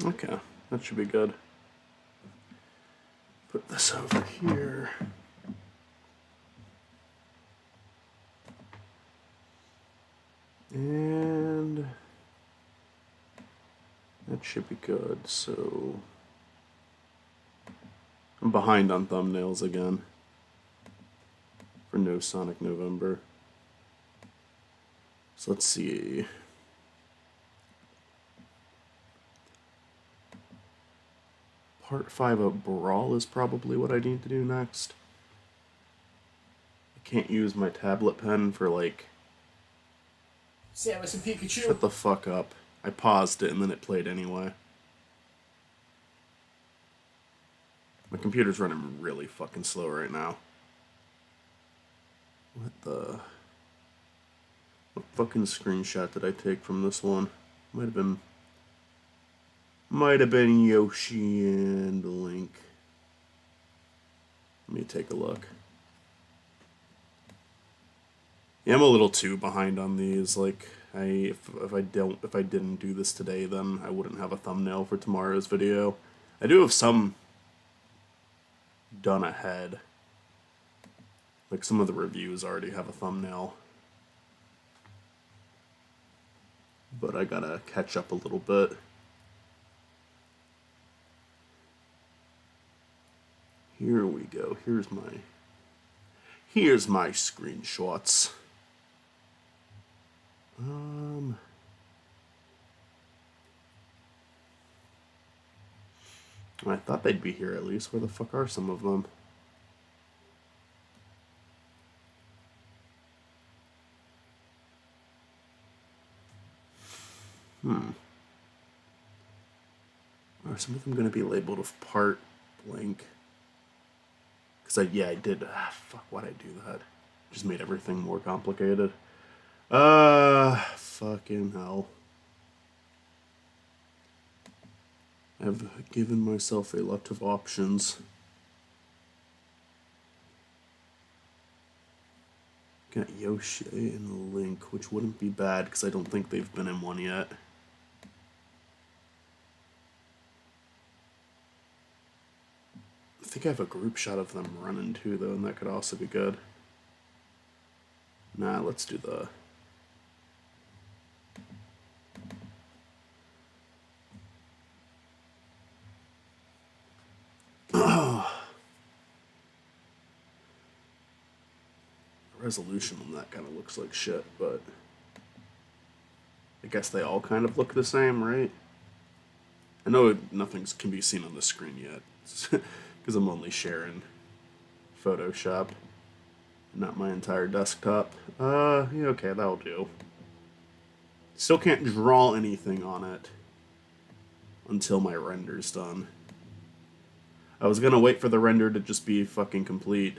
Okay, that should be good. Put this over here. And that should be good, so I'm behind on thumbnails again for No Sonic November. So let's see. Part 5 of Brawl is probably what I need to do next. I can't use my tablet pen for like... Samus and Pikachu. Shut the fuck up. I paused it and then it played anyway. My computer's running really fucking slow right now. What fucking screenshot did I take from this one? Might have been Yoshi and Link. Let me take a look. Yeah, I'm a little too behind on these. Like, if I didn't do this today, then I wouldn't have a thumbnail for tomorrow's video. I do have some done ahead. Like, some of the reviews already have a thumbnail. But I gotta catch up a little bit. Here we go. Here's my screenshots. I thought they'd be here at least. Where the fuck are some of them? Are some of them going to be labeled of part blank? Because I did. Fuck, why'd I do that? Just made everything more complicated. Fucking hell. I've given myself a lot of options. Got Yoshi and Link, which wouldn't be bad because I don't think they've been in one yet. I think I have a group shot of them running too, though, and that could also be good. Nah, let's do the... resolution on that kind of looks like shit, but I guess they all kind of look the same, right? I know nothing can be seen on the screen yet, because I'm only sharing Photoshop, not my entire desktop. Yeah, okay, that'll do. Still can't draw anything on it until my render's done. I was gonna wait for the render to just be fucking complete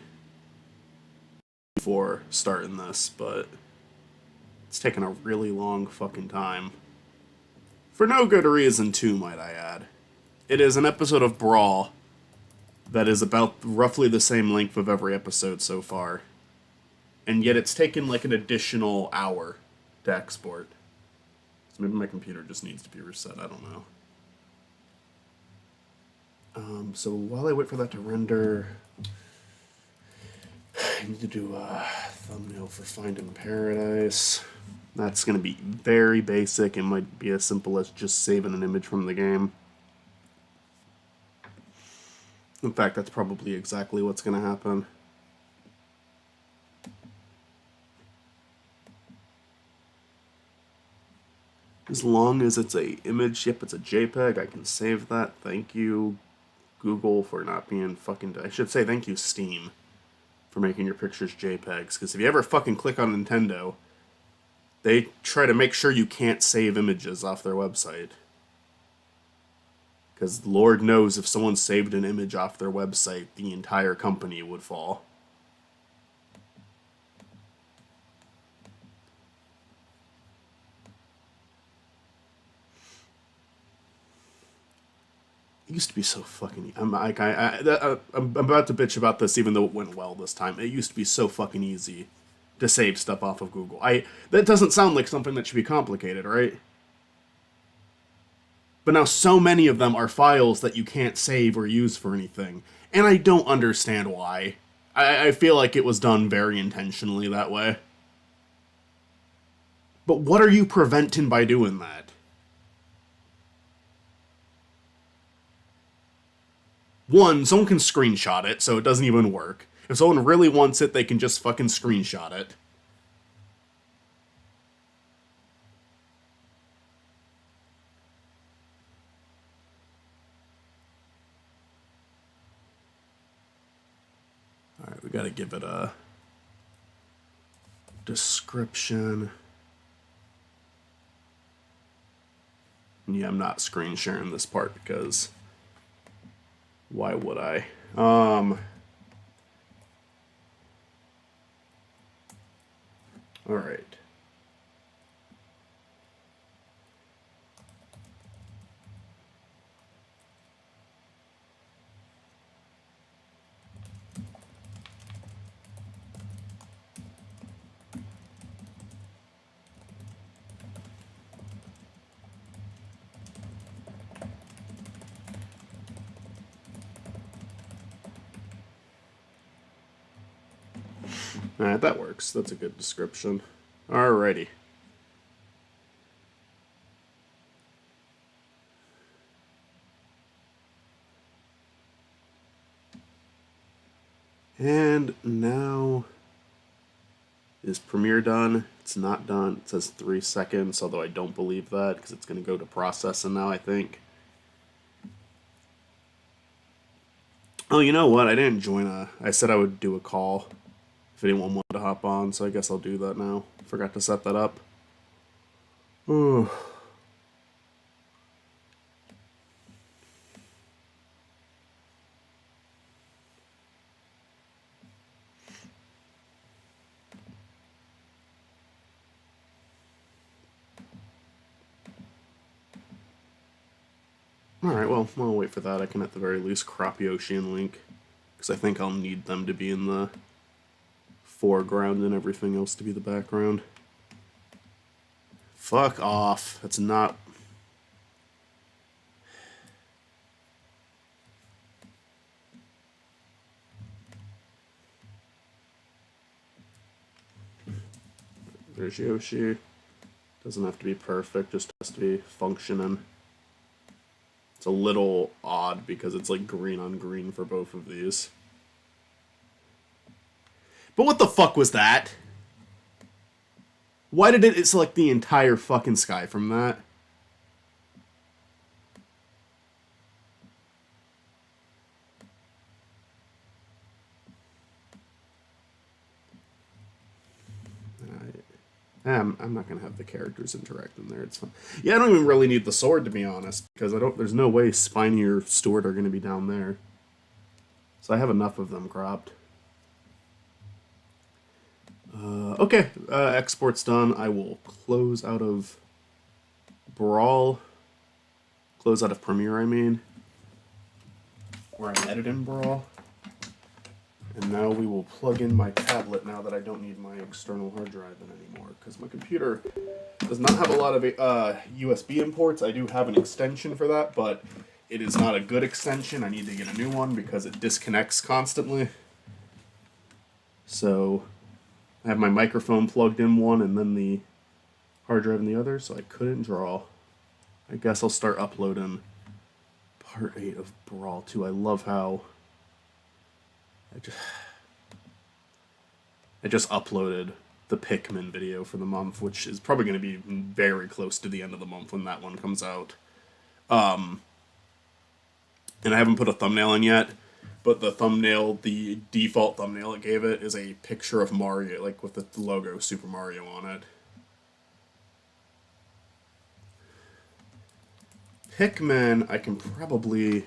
before starting this, but it's taken a really long fucking time. For no good reason, too, might I add. It is an episode of Brawl that is about roughly the same length of every episode so far. And yet it's taken like an additional hour to export. So maybe my computer just needs to be reset, I don't know. So while I wait for that to render, I need to do a thumbnail for Finding Paradise. That's going to be very basic. It might be as simple as just saving an image from the game. In fact, that's probably exactly what's going to happen. As long as it's a image, yep, it's a JPEG, I can save that. Thank you, Google, for not being fucking... I should say thank you, Steam, for making your pictures JPEGs. Because if you ever fucking click on Nintendo, they try to make sure you can't save images off their website. Because Lord knows if someone saved an image off their website, the entire company would fall. It used to be so fucking... I'm about to bitch about this even though it went well this time. It used to be so fucking easy to save stuff off of Google. That doesn't sound like something that should be complicated, right? But now so many of them are files that you can't save or use for anything. And I don't understand why. I feel like it was done very intentionally that way. But what are you preventing by doing that? One, someone can screenshot it, so it doesn't even work. If someone really wants it, they can just fucking screenshot it. Alright, we gotta give it a description. Yeah, I'm not screen sharing this part because why would I? All right. Alright, that works. That's a good description. Alrighty. And now, is Premiere done? It's not done. It says 3 seconds, although I don't believe that because it's going to go to processing now, I think. Oh, you know what? I didn't join I said I would do a call if anyone wanted to hop on, so I guess I'll do that now. Forgot to set that up. Ooh. Alright, well, I'll wait for that. I can at the very least crop Yoshi and Link, because I think I'll need them to be in the foreground and everything else to be the background. Fuck off. That's not... There's Yoshi. Doesn't have to be perfect, just has to be functioning. It's a little odd because it's like green on green for both of these. But what the fuck was that? Why did it select the entire fucking sky from that? I'm not gonna have the characters interact in there. It's fine. Yeah, I don't even really need the sword to be honest, because I don't. There's no way Spiny or Stuart are gonna be down there. So I have enough of them cropped. Okay, export's done. I will close out of Brawl. Close out of Premiere, I mean. Where I'm editing Brawl. And now we will plug in my tablet now that I don't need my external hard drive in anymore, because my computer does not have a lot of USB imports. I do have an extension for that, but it is not a good extension. I need to get a new one because it disconnects constantly. So I have my microphone plugged in one and then the hard drive in the other, so I couldn't draw. I guess I'll start uploading part 8 of Brawl 2. I love how I just uploaded the Pikmin video for the month, which is probably going to be very close to the end of the month when that one comes out. And I haven't put a thumbnail in yet, but the thumbnail, the default thumbnail it gave it, is a picture of Mario, like with the logo Super Mario on it. Pikmin, I can probably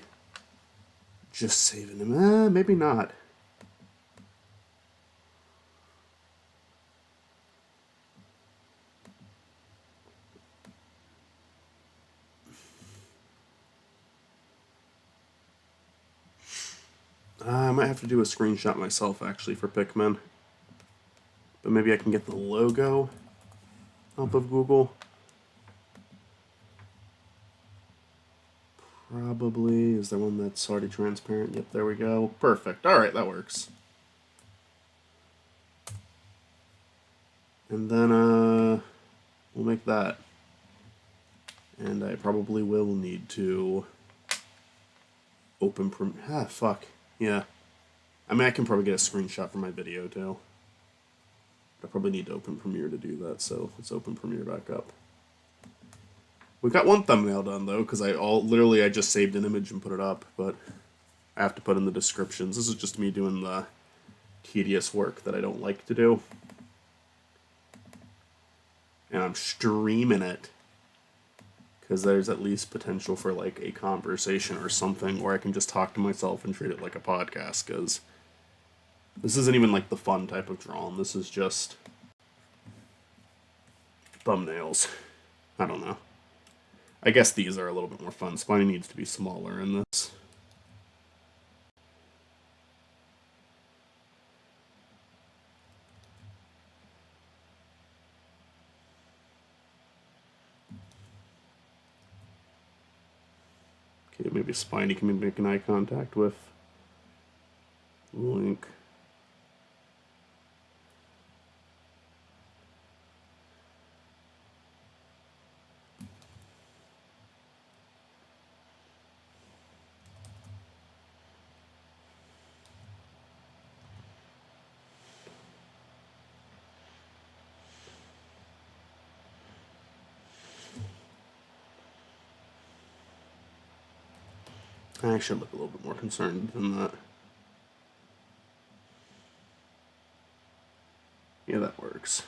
just save him. Maybe not. I might have to do a screenshot myself, actually, for Pikmin. But maybe I can get the logo off of Google. probably... Is there one that's already transparent? Yep, there we go. Perfect. Alright, that works. And then, we'll make that. And I probably will need to open fuck. Yeah. I mean, I can probably get a screenshot from my video, too. I probably need to open Premiere to do that, so let's open Premiere back up. We got one thumbnail done, though, because I just saved an image and put it up, but I have to put in the descriptions. This is just me doing the tedious work that I don't like to do. And I'm streaming it because there's at least potential for like a conversation or something where I can just talk to myself and treat it like a podcast, because this isn't even like the fun type of drawing. This is just thumbnails. I don't know. I guess these are a little bit more fun. Spiny needs to be smaller in this. Okay, maybe Spiny can make an eye contact with Link. I should look a little bit more concerned than that. Yeah, that works.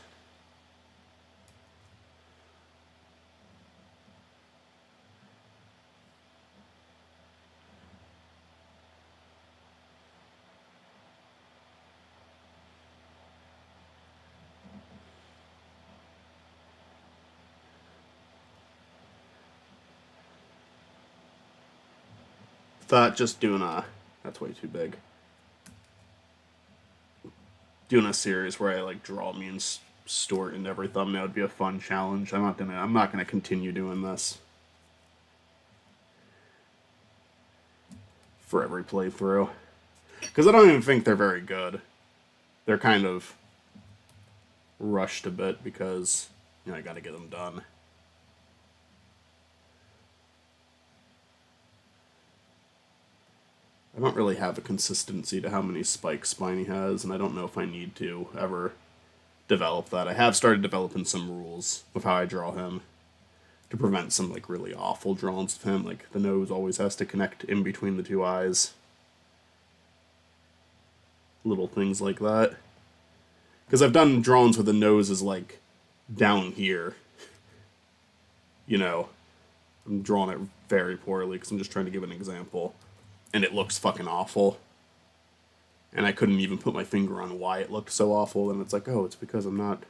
Thought just doing that's way too big. Doing a series where I like draw me and store it into every thumbnail would be a fun challenge. I'm not gonna continue doing this for every playthrough, because I don't even think they're very good. They're kind of rushed a bit because, you know, I gotta get them done. I don't really have a consistency to how many spikes Spiny has, and I don't know if I need to ever develop that. I have started developing some rules of how I draw him to prevent some like really awful drawings of him, like the nose always has to connect in between the two eyes. Little things like that. Because I've done drawings where the nose is like down here. You know, I'm drawing it very poorly because I'm just trying to give an example. And it looks fucking awful. And I couldn't even put my finger on why it looked so awful. And it's like, oh, it's because I'm not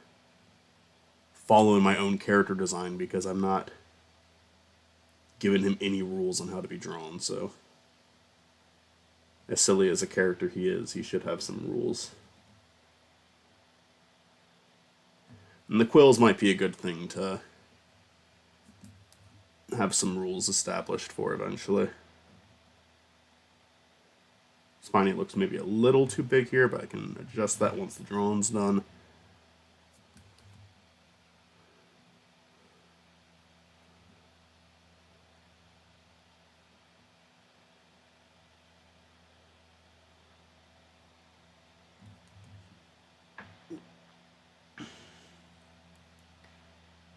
following my own character design, because I'm not giving him any rules on how to be drawn. So, as silly as a character he is, he should have some rules. And the quills might be a good thing to have some rules established for eventually. Spiny looks maybe a little too big here, but I can adjust that once the drawing's done.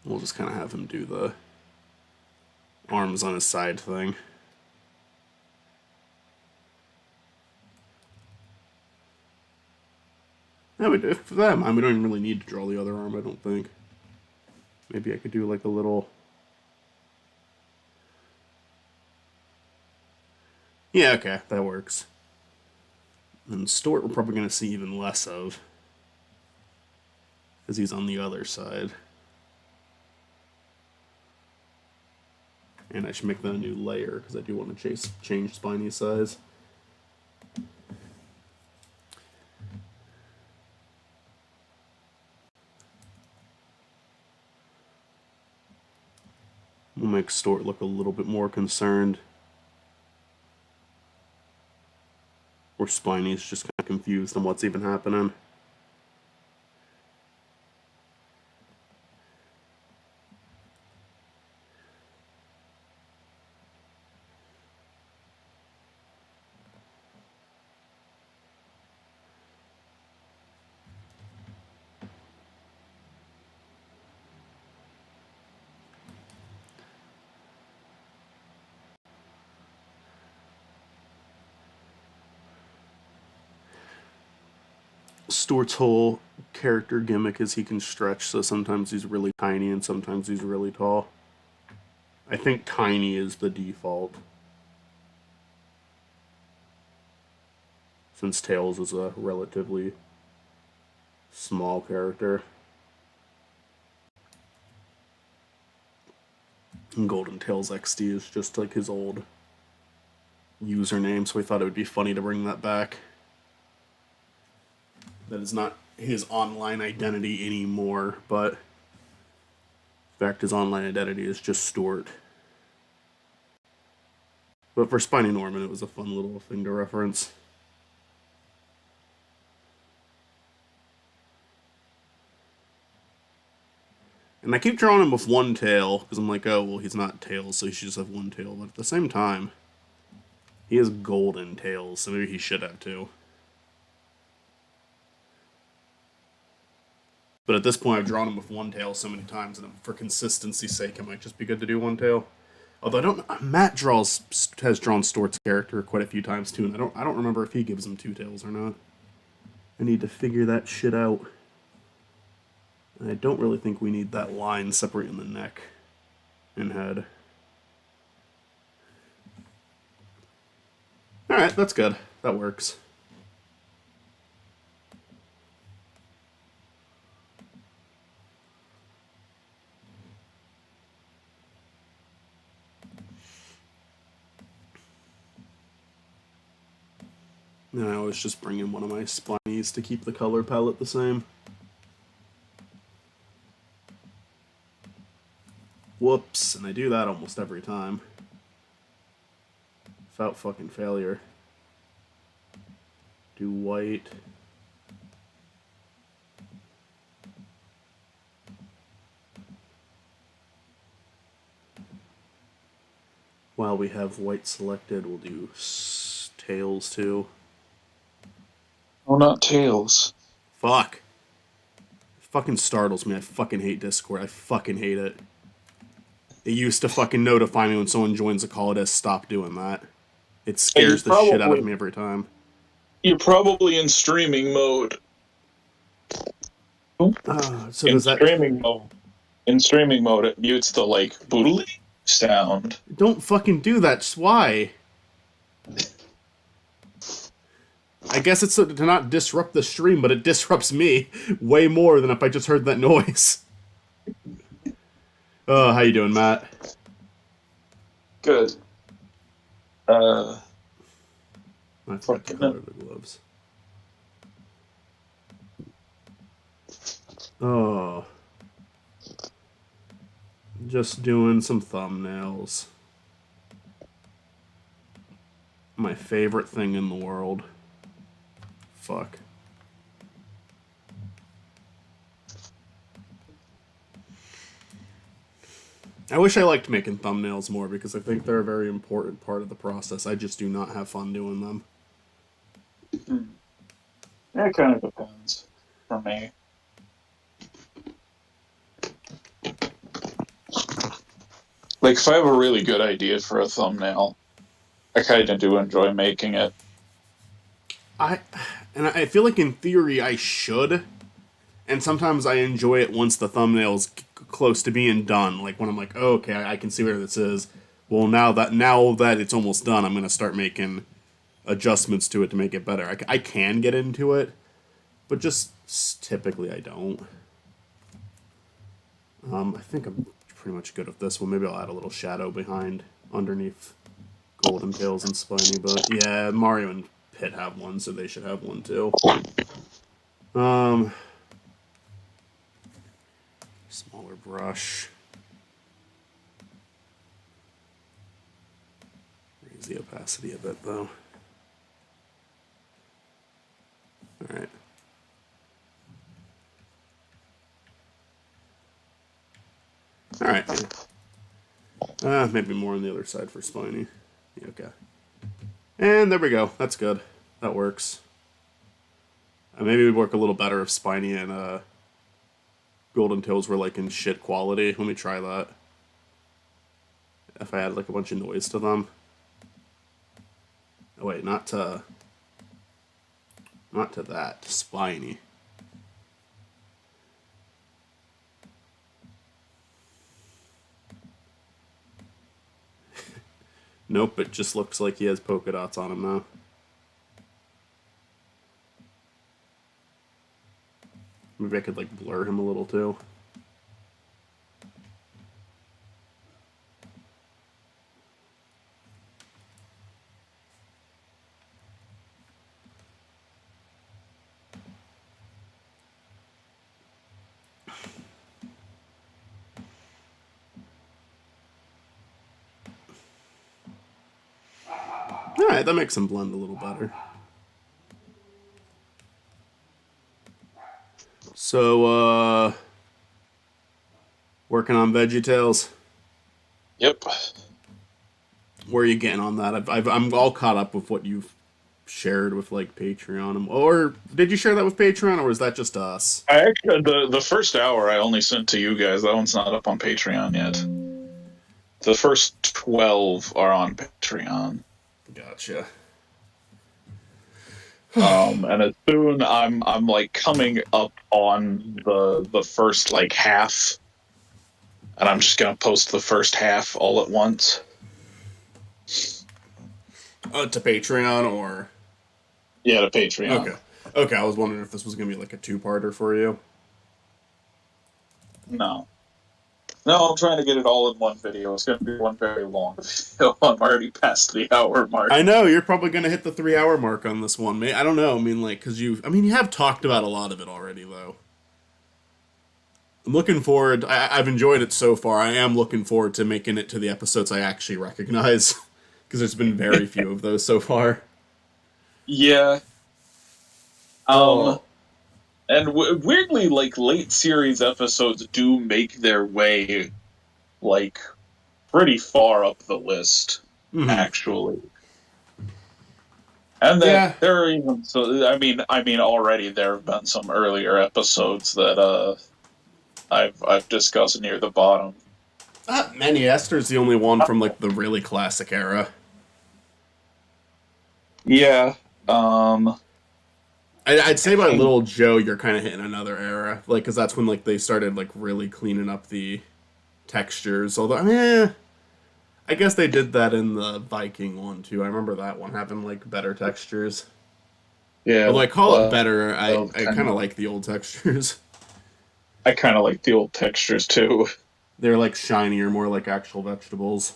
We'll just kind of have him do the arms on his side thing. Yeah, but for that, we don't even really need to draw the other arm, I don't think. Maybe I could do like a little... Yeah, okay, that works. And Stort we're probably going to see even less of, because he's on the other side. And I should make that a new layer, because I do want to change Spiny's size. We'll make Stort look a little bit more concerned. Or Spiney's just kind of confused on what's even happening. Stuart's whole character gimmick is he can stretch, so sometimes he's really tiny and sometimes he's really tall. I think tiny is the default, since Tails is a relatively small character. And Golden Tails XD is just like his old username, so we thought it would be funny to bring that back. That is not his online identity anymore, but in fact his online identity is just Stuart. But for Spiny Norman, it was a fun little thing to reference. And I keep drawing him with one tail, because I'm like, oh, well, he's not Tails, so he should just have one tail. But at the same time, he has golden tails, so maybe he should have two. But at this point, I've drawn him with one tail so many times, and for consistency's sake, it might just be good to do one tail. Although I don't, Matt has drawn Stuart's character quite a few times too, and I don't remember if he gives him two tails or not. I need to figure that shit out. And I don't really think we need that line separating the neck and head. Alright, that's good. That works. And I always just bring in one of my Spinies to keep the color palette the same. Whoops, and I do that almost every time. Without fucking failure. Do white. While we have white selected, we'll do tails too. Oh, not Tails. Fuck. It fucking startles me. I fucking hate Discord. I fucking hate it. It used to fucking notify me when someone joins a call. It has stopped doing that. It scares the shit out of me every time. You're probably in streaming mode. So does that... In streaming mode, it mutes the, like, boodling sound. Don't fucking do that. Just why? I guess it's to not disrupt the stream, but it disrupts me way more than if I just heard that noise. How you doing, Matt? Good. I forgot to color the gloves. Oh. Just doing some thumbnails. My favorite thing in the world. Fuck. I wish I liked making thumbnails more because I think they're a very important part of the process. I just do not have fun doing them. It kind of depends for me. Like, if I have a really good idea for a thumbnail, I kind of do enjoy making it. I feel like in theory I should, and sometimes I enjoy it once the thumbnail's close to being done. Like when I'm like, oh, okay, I can see where this is. Well, now that it's almost done, I'm gonna start making adjustments to it to make it better. I can get into it, but just typically I don't. I think I'm pretty much good with this one. Maybe I'll add a little shadow underneath Golden Tails and Spiny, but yeah, Mario and Pit have one, so they should have one too. Smaller brush. Raise the opacity a bit though. All right. Maybe more on the other side for Spiny. Yeah, okay. And there we go. That's good. That works. Maybe it would work a little better if Spiny and Golden Tails were like in shit quality. Let me try that. If I add like a bunch of noise to them. Oh wait, not to that. To Spiny. Nope, it just looks like he has polka dots on him now. Maybe I could like blur him a little too. Alright, that makes him blend a little better. So, working on VeggieTales. Yep. Where are you getting on that? I'm all caught up with what you've shared with like Patreon. Or did you share that with Patreon, or was that just us? I actually the first hour I only sent to you guys. That one's not up on Patreon yet. The first 12 are on Patreon. Gotcha. And as soon I'm like coming up on the first like half, and I'm just gonna post the first half all at once. To Patreon or? Yeah, to Patreon. Okay. Okay, I was wondering if this was gonna be like a two-parter for you. No, I'm trying to get it all in one video. It's gonna be one very long video. I'm already past the hour mark. I know you're probably gonna hit the 3-hour mark on this one. I don't know. I mean, like, cause you have talked about a lot of it already, though. I'm looking forward. I've enjoyed it so far. I am looking forward to making it to the episodes I actually recognize, because there's been very few of those so far. Yeah. And weirdly, like, late series episodes do make their way, like, pretty far up the list, actually. And then there are even I mean, already there have been some earlier episodes that I've discussed near the bottom. Not many. Esther's the only one from like the really classic era. Yeah. I'd say by Little Joe, you're kind of hitting another era, like, because that's when like they started like really cleaning up the textures. Although, I guess they did that in the Viking one too. I remember that one having like better textures. Yeah. Although I call it better, I kind of like the old textures. I kind of like the old textures too. They're like shinier, more like actual vegetables.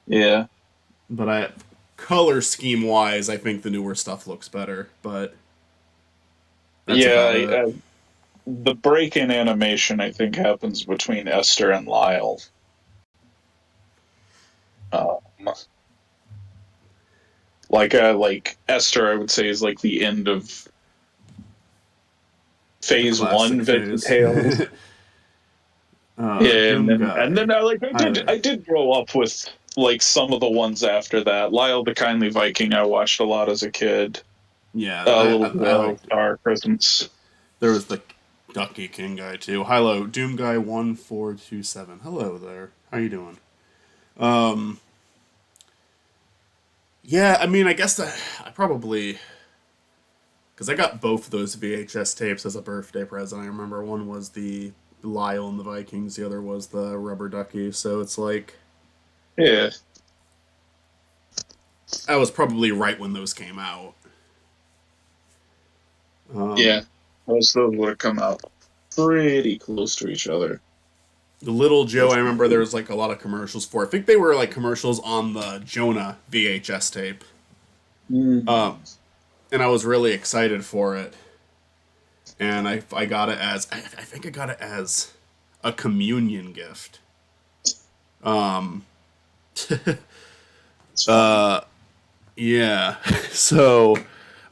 Yeah. But color scheme wise, I think the newer stuff looks better. But the break in animation I think happens between Esther and Lyle. Like Esther, I would say, is like the end of phase one VeggieTales. And then I did grow up with like some of the ones after that. Lyle the Kindly Viking I watched a lot as a kid. Yeah, Star Christmas. There was the Ducky King guy too. Hello, Doom Guy 1427. Hello there. How you doing? Yeah, I mean, I guess I probably, because I got both of those VHS tapes as a birthday present. I remember one was the Lyle and the Vikings, the other was the Rubber Ducky. So it's like, yeah, I was probably right when those came out. Most of those would have come out pretty close to each other. The Little Joe, I remember there was like a lot of commercials for. I think they were like commercials on the Jonah VHS tape. And I was really excited for it. And I got it as, I think I got it as a communion gift. Yeah. So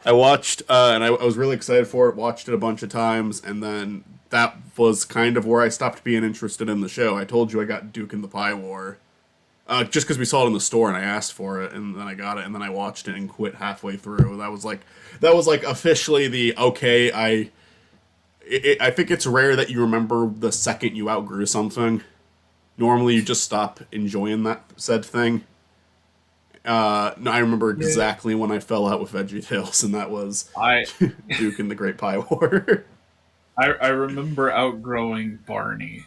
I watched, and I was really excited for it, watched it a bunch of times, and then that was kind of where I stopped being interested in the show. I told you I got Duke and the Pie War. Just because we saw it in the store and I asked for it and then I got it and then I watched it and quit halfway through. That was like officially the okay. I think it's rare that you remember the second you outgrew something. Normally, you just stop enjoying that said thing. No, I remember exactly when I fell out with VeggieTales, and that was I Duke and the Great Pie War. I remember outgrowing Barney.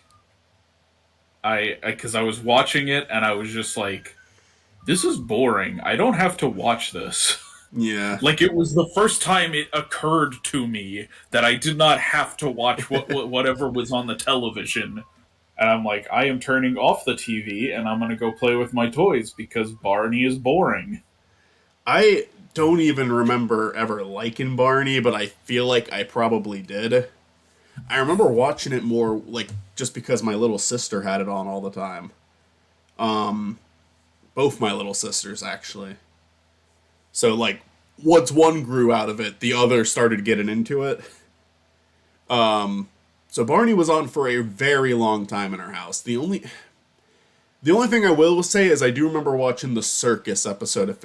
Because I was watching it and I was just like, this is boring. I don't have to watch this. Yeah. Like, it was the first time it occurred to me that I did not have to watch whatever was on the television. And I'm like, I am turning off the TV and I'm going to go play with my toys because Barney is boring. I don't even remember ever liking Barney, but I feel like I probably did. I remember watching it more, like, just because my little sister had it on all the time. Both my little sisters, actually. So, like, once one grew out of it, the other started getting into it. So Barney was on for a very long time in our house. The only thing I will say is I do remember watching the circus episode, if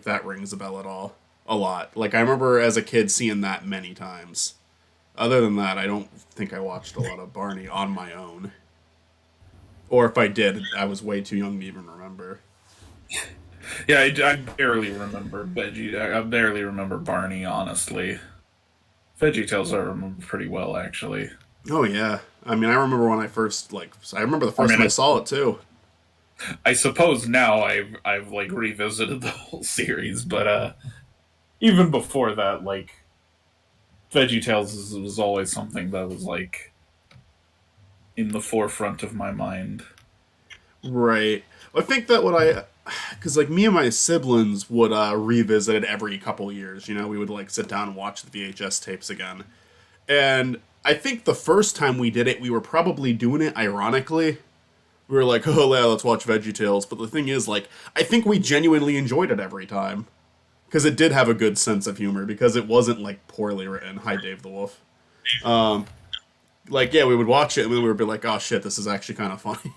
that rings a bell at all, a lot. Like, I remember as a kid seeing that many times. Other than that, I don't think I watched a lot of Barney on my own. Or if I did, I was way too young to even remember. Yeah, I barely remember I barely remember Barney, honestly. VeggieTales I remember pretty well, actually. Oh, yeah. I mean, I remember when I remember the first time I saw it, too. I suppose now I've like revisited the whole series, but even before that, like, VeggieTales was always something that was like in the forefront of my mind. Right. I think that because like me and my siblings would revisit it every couple years. You know, we would like sit down and watch the VHS tapes again. And I think the first time we did it, we were probably doing it ironically. We were like, oh yeah, let's watch VeggieTales. But the thing is, like, I think we genuinely enjoyed it every time. Because it did have a good sense of humor, because it wasn't, like, poorly written. Hi, Dave the Wolf. Like, yeah, we would watch it, and then we would be like, oh shit, this is actually kind of funny.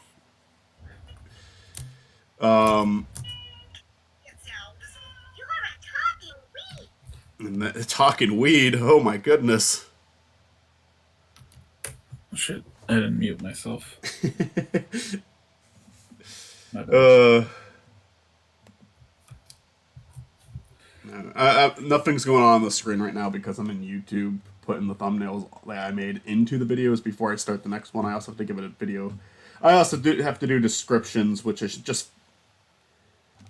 And talking weed, oh my goodness. Shit, I didn't mute myself. Nothing's going on the screen right now because I'm in YouTube putting the thumbnails that I made into the videos before I start the next one. I also have to give it a video. I also have to do descriptions, which is just...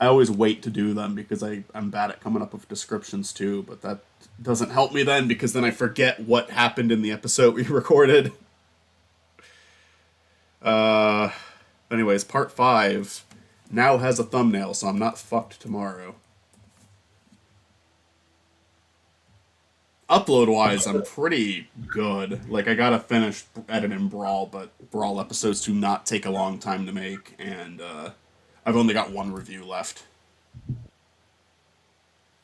I always wait to do them because I'm bad at coming up with descriptions too, but that doesn't help me then because then I forget what happened in the episode we recorded. Anyways, part 5 now has a thumbnail, so I'm not fucked tomorrow. Upload-wise, I'm pretty good. Like, I gotta finish editing Brawl, but Brawl episodes do not take a long time to make, and, I've only got one review left.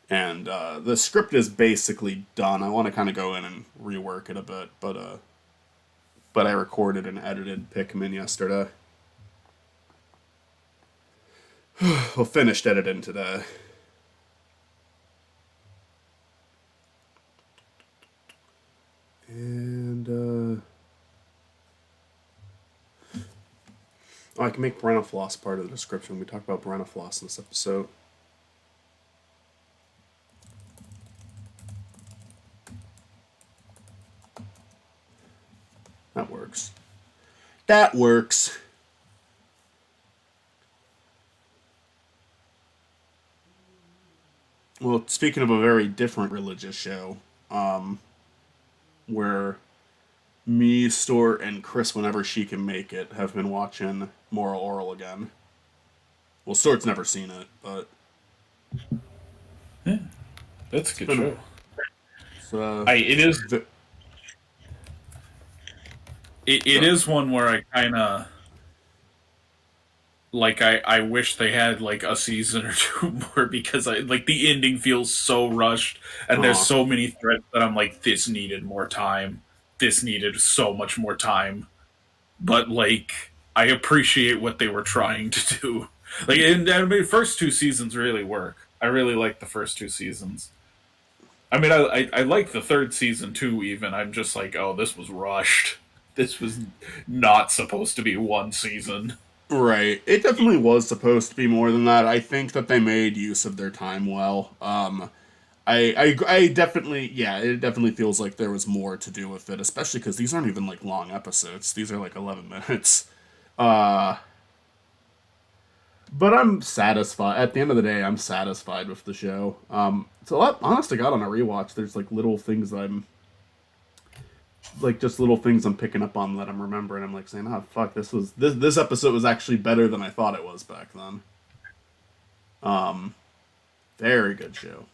And, the script is basically done. I want to kind of go in and rework it a bit, but I recorded and edited Pikmin yesterday. Well, finished editing today. And, oh, I can make Brenofloss part of the description. We talk about Brenofloss in this episode. That works. That works. Well, speaking of a very different religious show, where me, Stuart, and Chris, whenever she can make it, have been watching Moral Oral again. Well, Stuart's never seen it, but... Yeah, that's a good show. It is... It is one where I kind of... Like, I wish they had, like, a season or two more, because, the ending feels so rushed, and there's so many threads that I'm like, this needed more time. this needed so much more time. But like, I appreciate what they were trying to do. Like, and I mean, first two seasons really work. I really like the first two seasons. I mean, I like the third season too. Even I'm just like, oh, this was rushed. This was not supposed to be one season. Right. It definitely was supposed to be more than that. I think that they made use of their time well. I definitely, yeah, it definitely feels like there was more to do with it, especially because these aren't even like long episodes. These are like 11 minutes. Uh, but I'm satisfied. At the end of the day, I'm satisfied with the show. It's a lot, honest to God, on a rewatch, there's like little things that I'm, like just little things I'm picking up on that I'm remembering. I'm like saying, oh fuck, this episode was actually better than I thought it was back then. Very good show.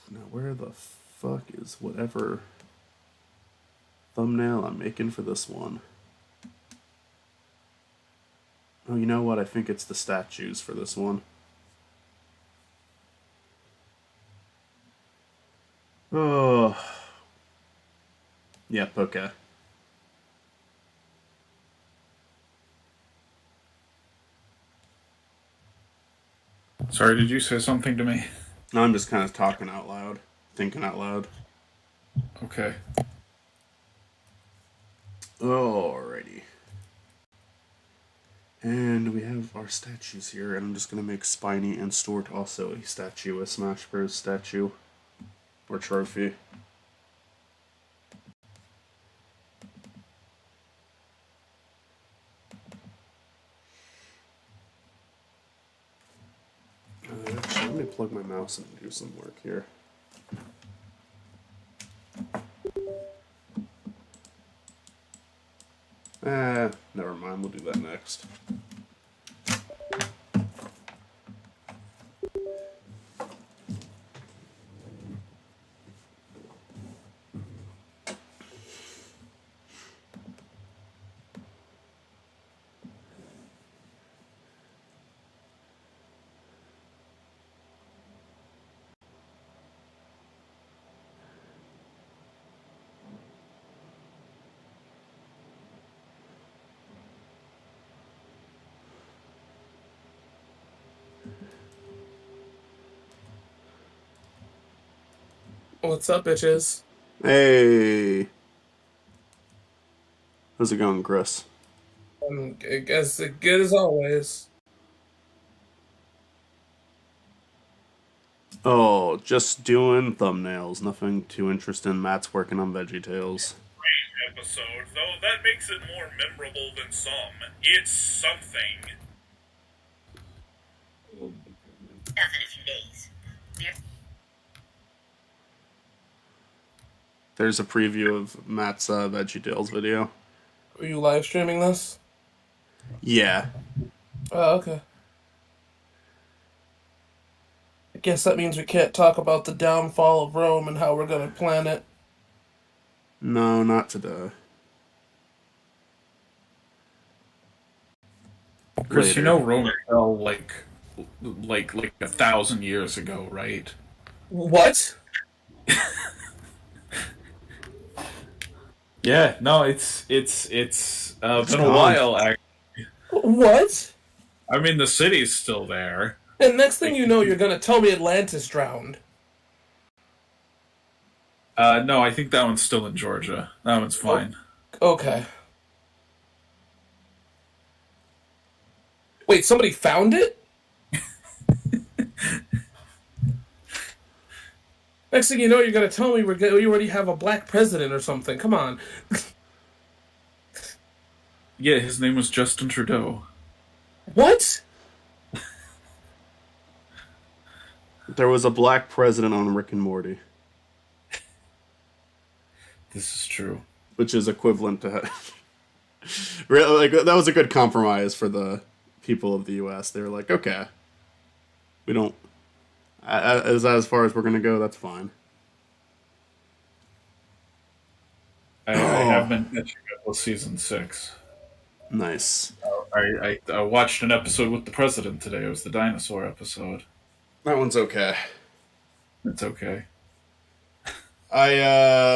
Now where the fuck is whatever thumbnail I'm making for this one? Oh, you know what? I think it's the statues for this one. Oh. Yep, okay. Sorry, did you say something to me? No, I'm just kind of talking out loud, thinking out loud. Okay. Alrighty. And we have our statues here, and I'm just going to make Spiny and Stuart also a statue, a Smash Bros. Statue. Or trophy. Actually, let me plug my mouse in and do some work here. Never mind, we'll do that next. What's up, bitches? Hey! How's it going, Chris? I guess good as always. Oh, just doing thumbnails. Nothing too interesting. Matt's working on VeggieTales. Episode, though that makes it more memorable than some. It's something. In a few days. There's a preview of Matt's VeggieTales video. Are you live streaming this? Yeah. Oh, okay. I guess that means we can't talk about the downfall of Rome and how we're gonna plan it. No, not today. Chris, Later. you know Rome fell like 1,000 years ago, right? What? Yeah, no, it's been a gone. while. Actually. What? I mean, the city's still there. And next thing you know, you're gonna tell me Atlantis drowned. No, I think that one's still in Georgia. That one's fine. Okay. Wait, somebody found it? Next thing you know, you're gonna tell me we already have a black president or something. Come on. Yeah, his name was Justin Trudeau. What? There was a black president on Rick and Morty, This is true. which is equivalent to. Really, like that was a good compromise for the people of the U.S. They were like, okay, we don't. As far as we're gonna go, that's fine. I have been catching up with season 6. Nice. I watched an episode with the president today. It was the dinosaur episode. That one's okay. It's okay.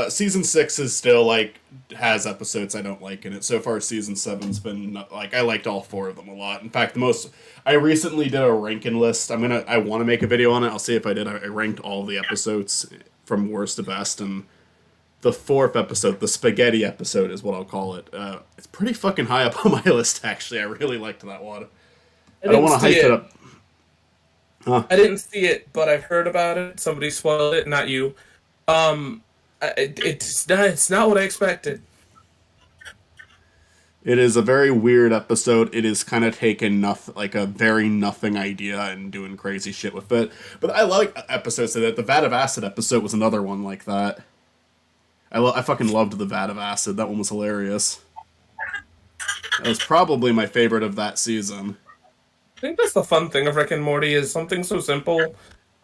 Season 6 is still like has episodes I don't like in it. So far season 7's been like I liked all 4 of them a lot. In fact, the most I recently did a ranking list. I want to make a video on it. I'll see if I did. I ranked all the episodes from worst to best, and the 4th episode, the spaghetti episode is what I'll call it. It's pretty fucking high up on my list actually. I really liked that one. I don't want to hype it up. Huh. I didn't see it, but I've heard about it. Somebody spoiled it, not you. It's not what I expected. It is a very weird episode. It is kind of taken like a very nothing idea and doing crazy shit with it. But I like episodes of it. The Vat of Acid episode was another one like that. I fucking loved the Vat of Acid. That one was hilarious. That was probably my favorite of that season. I think that's the fun thing of Rick and Morty is something so simple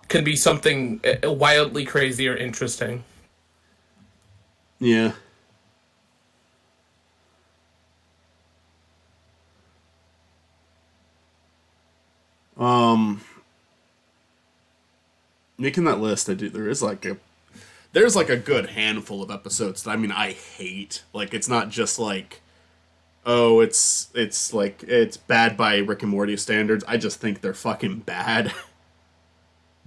can be something wildly crazy or interesting. Yeah. Making that list, there's like a good handful of episodes that I hate. Like it's not just like, oh, it's like it's bad by Rick and Morty standards. I just think they're fucking bad.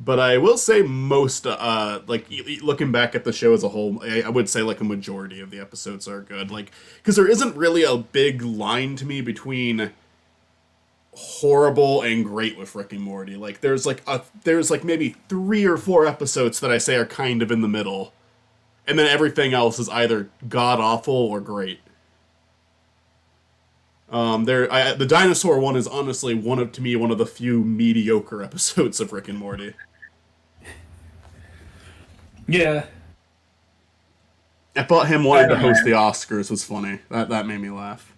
But I will say most, like, looking back at the show as a whole, I would say, like, a majority of the episodes are good. Like, because there isn't really a big line to me between horrible and great with Rick and Morty. Like, there's maybe 3 or 4 episodes that I say are kind of in the middle. And then everything else is either god-awful or great. The dinosaur one is honestly one of the few mediocre episodes of Rick and Morty. Yeah. I thought him wanting to host the Oscars was funny. That made me laugh.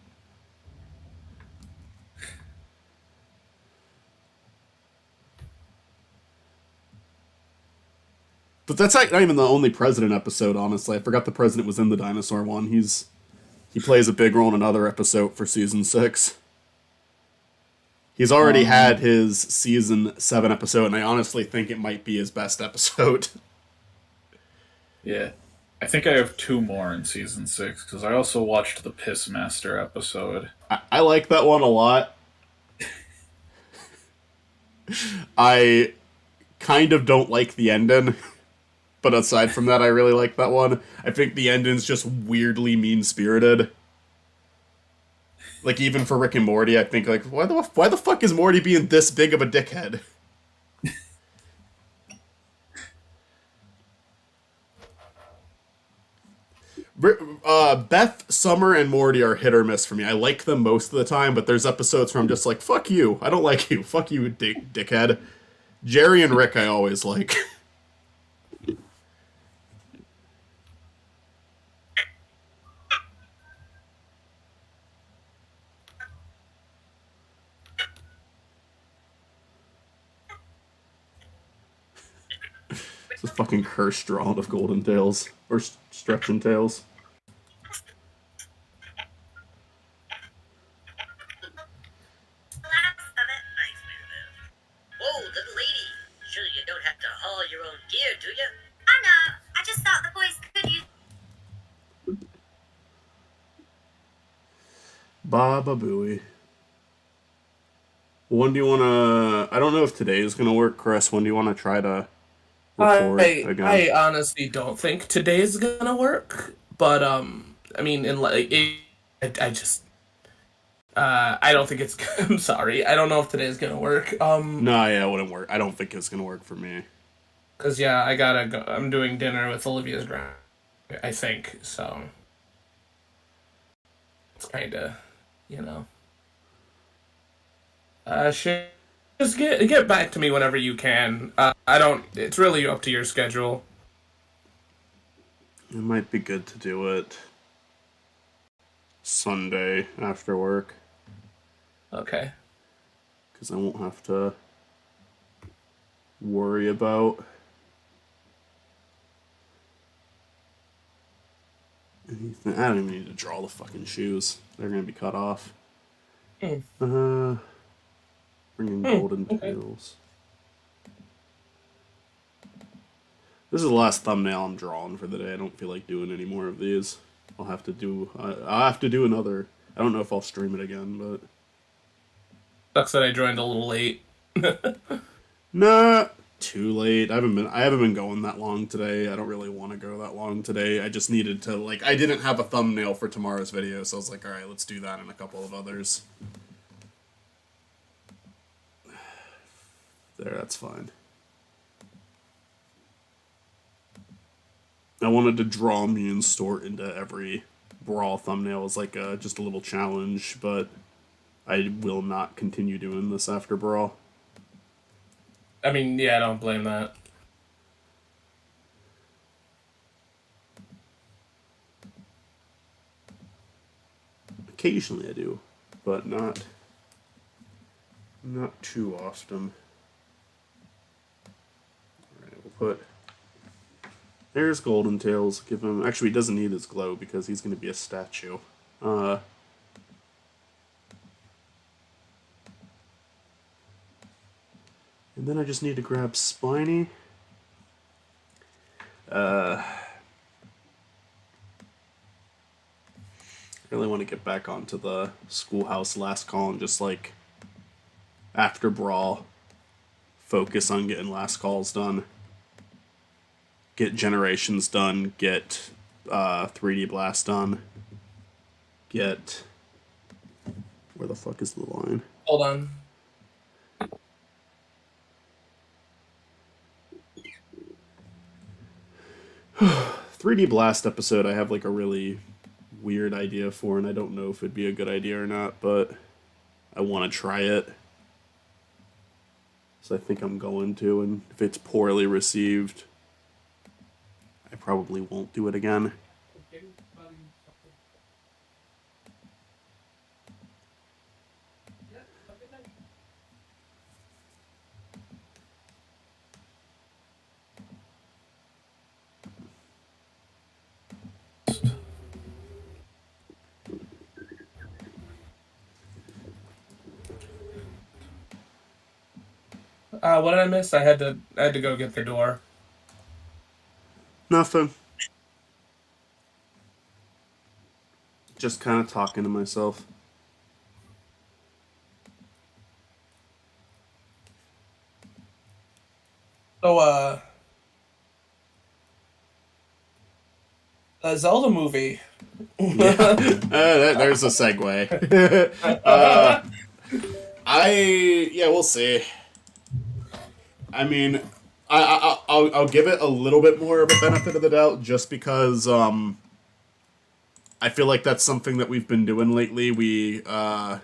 But that's not even the only president episode, honestly. I forgot the president was in the dinosaur one. He plays a big role in another episode for season 6. He's already had his season 7 episode, and I honestly think it might be his best episode. Yeah. I think I have 2 more in season 6, because I also watched the Pissmaster episode. I like that one a lot. I kind of don't like the ending, but aside from that, I really like that one. I think the ending's just weirdly mean-spirited. Like, even for Rick and Morty, I think, like, why the fuck is Morty being this big of a dickhead? Beth, Summer, and Morty are hit or miss for me. I like them most of the time, but there's episodes where I'm just like, fuck you. I don't like you. Fuck you, dickhead. Jerry and Rick I always like. It's a fucking cursed drawing of Golden Tales. Or Stretching Tales. Whoa, little lady. Sure you don't have to haul your own gear, do you? I know. I just thought the boys could use... Baba Booey. When do you want to... I don't know if today is going to work, Chris. When do you want to try to record again? I honestly don't think today's gonna work, but I mean, I don't think it's. I'm sorry, I don't know if today's gonna work. No, yeah, it wouldn't work. I don't think it's gonna work for me. Cause yeah, I gotta go. I'm doing dinner with Olivia's grand. I think so. It's kind of, Just get back to me whenever you can. I don't. It's really up to your schedule. It might be good to do it Sunday after work. Okay. Because I won't have to worry about anything. I don't even need to draw the fucking shoes. They're gonna be cut off. Bringing Golden Tales. This is the last thumbnail I'm drawing for the day. I don't feel like doing any more of these. I'll have to do another. I don't know if I'll stream it again, but Sucks that I joined a little late. not too late. I haven't been going that long today. I don't really want to go that long today. I just needed to, like, I didn't have a thumbnail for tomorrow's video, so I was like, all right, let's do that and a couple of others. There, that's fine. I wanted to draw Immune Stort into every Brawl thumbnail as like just a little challenge, but I will not continue doing this after Brawl. I mean, yeah, I don't blame that. Occasionally I do, but not too often. Alright, we'll put... There's Golden Tails. Give him... Actually, he doesn't need his glow because he's going to be a statue. And then I just need to grab Spiny. I really want to get back onto the Schoolhouse last call and just, like, after Brawl, focus on getting last calls done. Get Generations done, get 3D Blast done, get... Where the fuck is the line? Hold on. "3D Blast" episode I have like a really weird idea for, and I don't know if it'd be a good idea or not, but I want to try it. So I think I'm going to, and if it's poorly received, I probably won't do it again. What did I miss? I had to go get the door. Nothing. Just kind of talking to myself. So, a Zelda movie. There's a segue. We'll see. I mean, I'll give it a little bit more of a benefit of the doubt just because I feel like that's something that we've been doing lately. We kind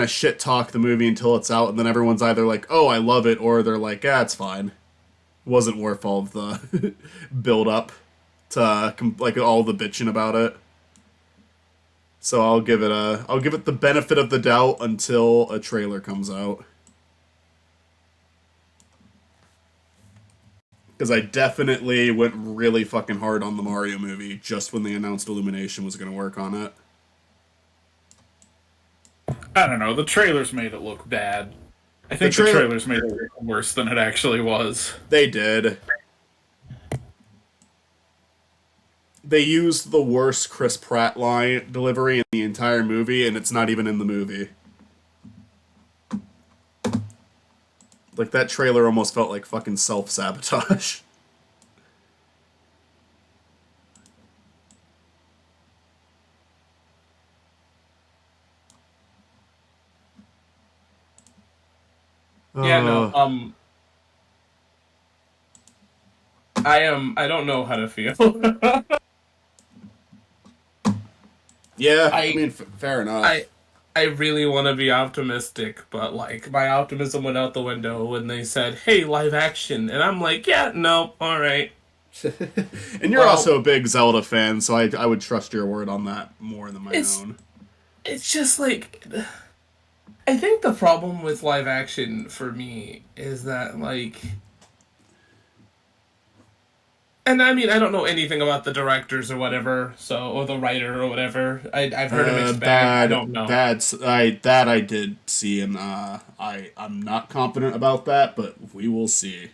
of shit talk the movie until it's out, and then everyone's either like, "Oh, I love it," or they're like, "Yeah, it's fine. Wasn't worth all of the build up to like all the bitching about it." So I'll give it the benefit of the doubt until a trailer comes out. Because I definitely went really fucking hard on the Mario movie just when they announced Illumination was going to work on it. I don't know. The trailers made it look bad. I think the trailers made it look worse than it actually was. They did. They used the worst Chris Pratt line delivery in the entire movie, and it's not even in the movie. Like, that trailer almost felt like fucking self-sabotage. Yeah, no, I don't know how to feel. Yeah, I mean, fair enough. I really want to be optimistic, but, like, my optimism went out the window when they said, "Hey, live action," and I'm like, yeah, no, alright. And you're also a big Zelda fan, so I would trust your word on that more than my own. It's just, like... I think the problem with live action, for me, is that, like... And I mean, I don't know anything about the directors or whatever, or the writer or whatever. I've heard a mixed bag. I don't know. That I did see, and I'm not confident about that, but we will see.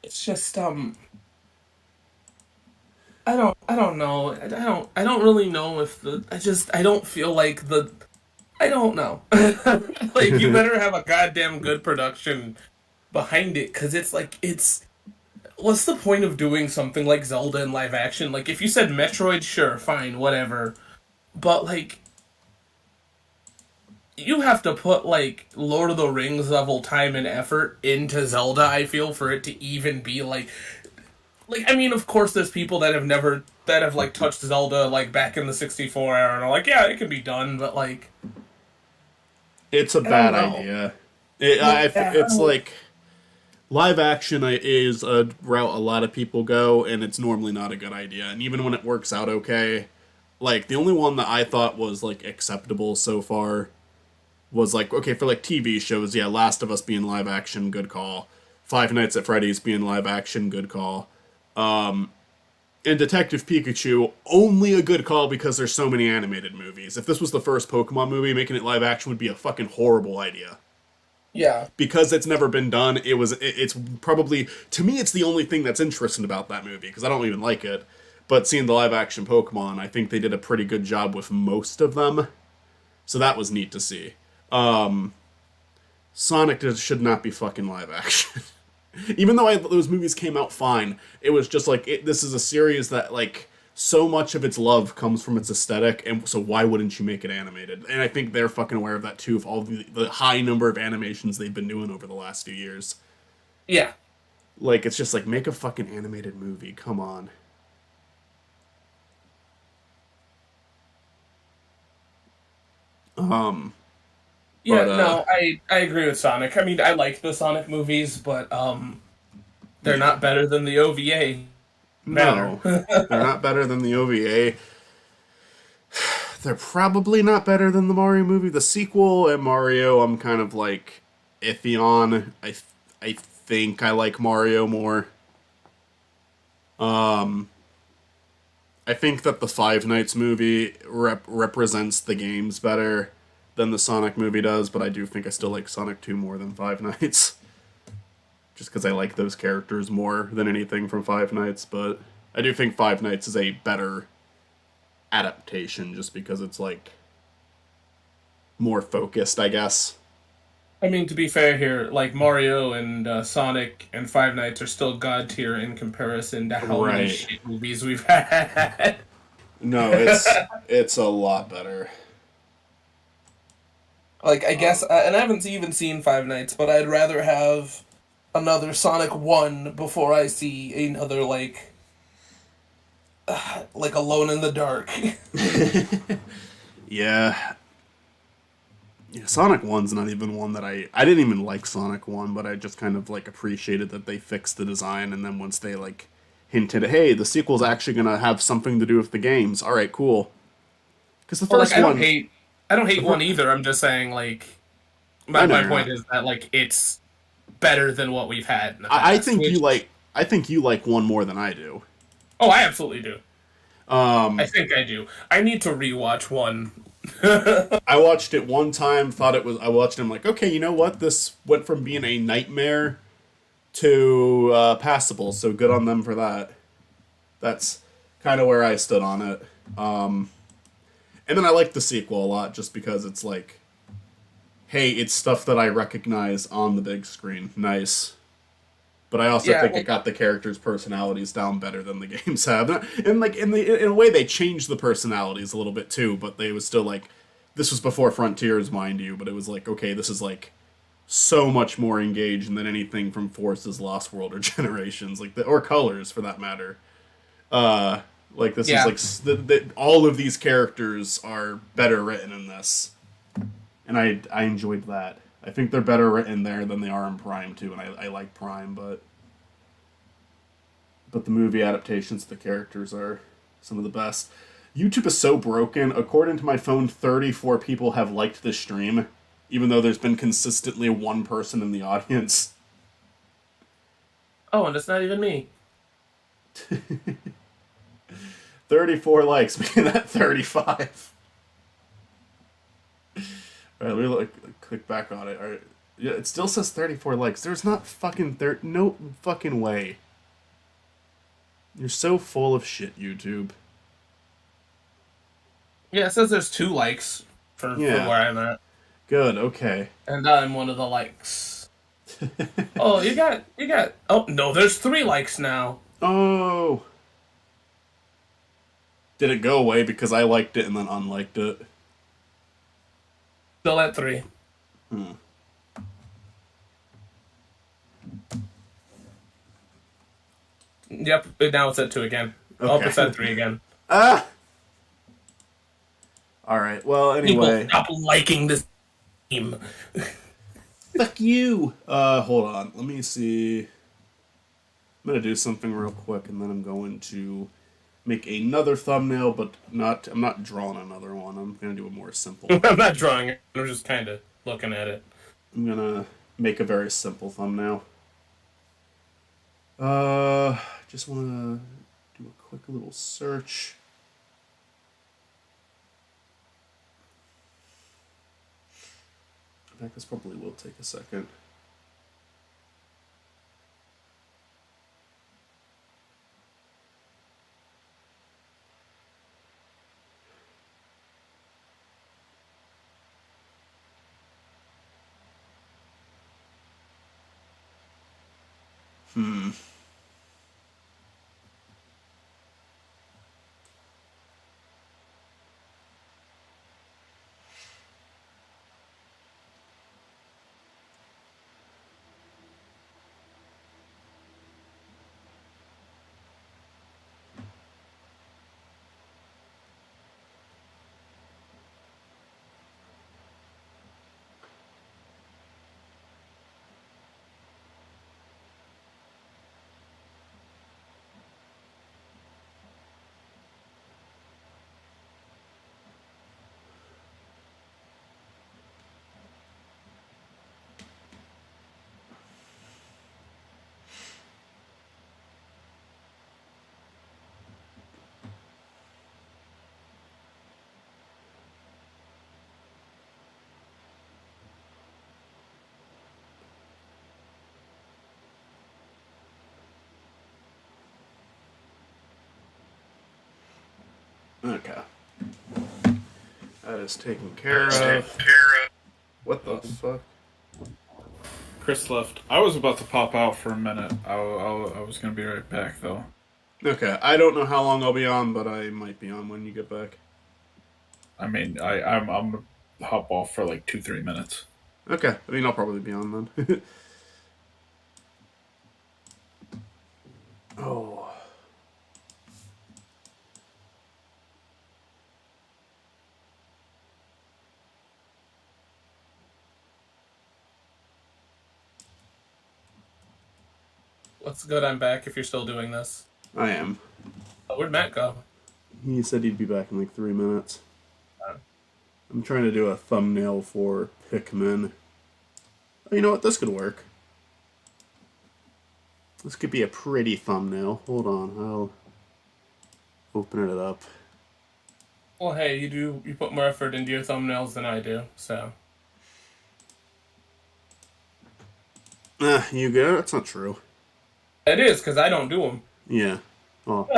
it's just I don't know. I don't really know if I don't feel like I don't know. Like you better have a goddamn good production behind it cuz it's like it's what's the point of doing something like Zelda in live action? Like if you said Metroid, sure, fine, whatever. But like you have to put like Lord of the Rings level time and effort into Zelda, I feel, for it to even be like I mean, of course, there's people that have never that have like touched Zelda like back in the 64 era and are like, yeah, it can be done, but like It's a I don't bad know. idea. Yeah, It's like live action is a route a lot of people go, and it's normally not a good idea. And even when it works out okay, like the only one that I thought was like acceptable so far was like okay for like TV shows. Yeah, Last of Us being live action, good call. Five Nights at Freddy's being live action, good call. And Detective Pikachu, only a good call because there's so many animated movies. If this was the first Pokemon movie, making it live action would be a fucking horrible idea. yeah, Because it's never been done, it's probably, to me, it's the only thing that's interesting about that movie, because I don't even like it. But seeing the live action Pokemon, I think they did a pretty good job with most of them. So that was neat to see. Sonic should not be fucking live action. Even though those movies came out fine, it was just like this is a series that like so much of its love comes from its aesthetic, and so why wouldn't you make it animated? And I think they're fucking aware of that too, of all the high number of animations they've been doing over the last few years. yeah, Like it's just like make a fucking animated movie. Come on. Um, yeah. but No, I agree with Sonic. I mean, I like the Sonic movies, but they're yeah, not better than the OVA banner. no, they're not better than the OVA. They're probably not better than the Mario movie. The sequel and Mario, I'm kind of like iffy on. I think I like Mario more. Um, I think that the Five Nights movie represents the games better than the Sonic movie does, but I do think I still like Sonic 2 more than Five Nights. Just because I like those characters more than anything from Five Nights, but I do think Five Nights is a better adaptation just because it's like more focused, I guess. I mean, to be fair here, like Mario and Sonic and Five Nights are still god tier in comparison to how many Right. shit movies we've had. No, it's a lot better. Like, I guess, and I haven't even seen Five Nights, but I'd rather have another Sonic 1 before I see another, like Alone in the Dark. Yeah. Yeah, Sonic 1's not even one that I didn't even like Sonic 1, but I just kind of like appreciated that they fixed the design, and then once they like hinted, hey, the sequel's actually gonna have something to do with the games. All right, cool. Because the Well, like, first one, I don't hate one either. I'm just saying, like, I know my you're point not. is that, like, it's better than what we've had in the past. I think Which, I think you like one more than I do. oh, I absolutely do. I Um, think I do. I need to rewatch one. I watched it one time, thought it was. I watched it, I'm like, okay, you know what? This went from being a nightmare to passable, so good on them for that. That's kind of where I stood on it. And then I like the sequel a lot just because it's like, hey, it's stuff that I recognize on the big screen. Nice. But I also Yeah, think it got the characters' personalities down better than the games have. And like in a way they changed the personalities a little bit too, but they was still like this was before Frontiers, mind you, but it was like, okay, this is like so much more engaged than anything from Forces, Lost World, or Generations, like or Colors for that matter. Like this is yeah. like all of these characters are better written in this, and I enjoyed that. I think they're better written there than they are in Prime too, and I like Prime, but the movie adaptations of the characters are some of the best. YouTube is so broken. According to my phone, 34 people have liked this stream, even though there's been consistently one person in the audience. Oh, and it's not even me. 34 likes, making that 35. All right, let me click back on it. All right, Yeah, it still says 34 likes. There's not fucking no fucking way. You're so full of shit, YouTube. Yeah, it says there's 2 likes for where I'm at. Good, okay. And I'm one of the likes. Oh, you got. Oh no, there's 3 likes now. Oh. Did it go away because I liked it and then unliked it? Still at 3. Yep, now it's at 2 again. Oh, Okay. it's at 3 again. Ah. All right. Well, anyway. People stop liking this game. Fuck you. Hold on. Let me see. I'm gonna do something real quick, and then I'm going to make another thumbnail, but I'm not drawing another one. I'm gonna do a more simple. I'm not drawing it. I'm just kind of looking at it. I'm gonna make a very simple thumbnail. Just wanna do a quick little search. In fact, this probably will take a second. Okay. That is taken care of. What the fuck? Chris left. I was about to pop out for a minute. I was gonna be right back though. Okay, I don't know how long I'll be on, but I might be on when you get back. I mean, I'm gonna hop off for like 2-3 minutes. Okay, I mean, I'll probably be on then. Oh. What's good? I'm back if you're still doing this. I am. Oh, where'd Matt go? He said he'd be back in like 3 minutes. Oh. I'm trying to do a thumbnail for Pikmin. Oh, you know what? This could work. This could be a pretty thumbnail. Hold on, I'll open it up. Well, hey, you put more effort into your thumbnails than I do, so. You good? That's not true. It is, because I don't do them. Yeah. Well,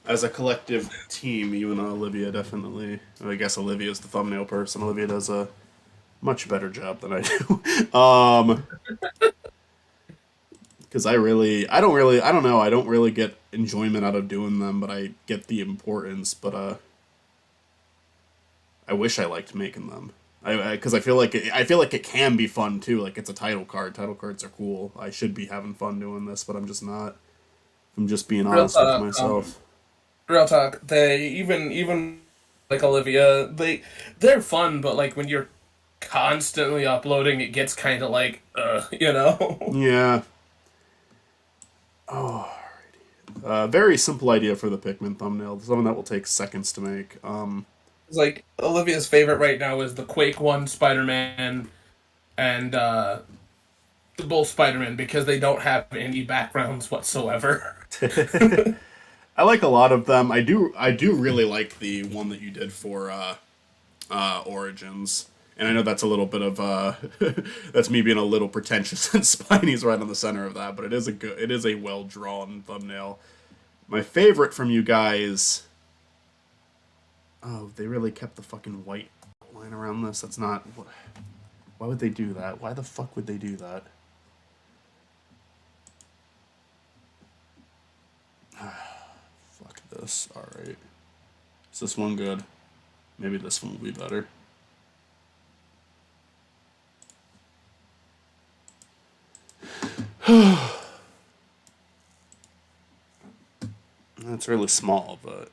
as a collective team, you and Olivia definitely. I guess Olivia's the thumbnail person. Olivia does a much better job than I do. Because I don't know. I don't really get enjoyment out of doing them, but I get the importance. But I wish I liked making them. Because I feel like it can be fun too. Like, it's a title card. Title cards are cool. I should be having fun doing this, but I'm just not. I'm just being honest with myself. Real talk. They even like Olivia. They're fun, but like when you're constantly uploading, it gets kind of like, you know. Yeah. Alrighty. Very simple idea for the Pikmin thumbnail. Something that will take seconds to make. It's like Olivia's favorite right now is the Quake 1 Spider-Man and both Spider-Man because they don't have any backgrounds whatsoever. I like a lot of them. I do really like the one that you did for Origins. And I know that's a little bit of that's me being a little pretentious, and Spiney's right on the center of that. But it is a well drawn thumbnail. My favorite from you guys. Oh, they really kept the fucking white line around this. That's not. Why would they do that? Why the fuck would they do that? Fuck this. All right. Is this one good? Maybe this one will be better. That's really small, but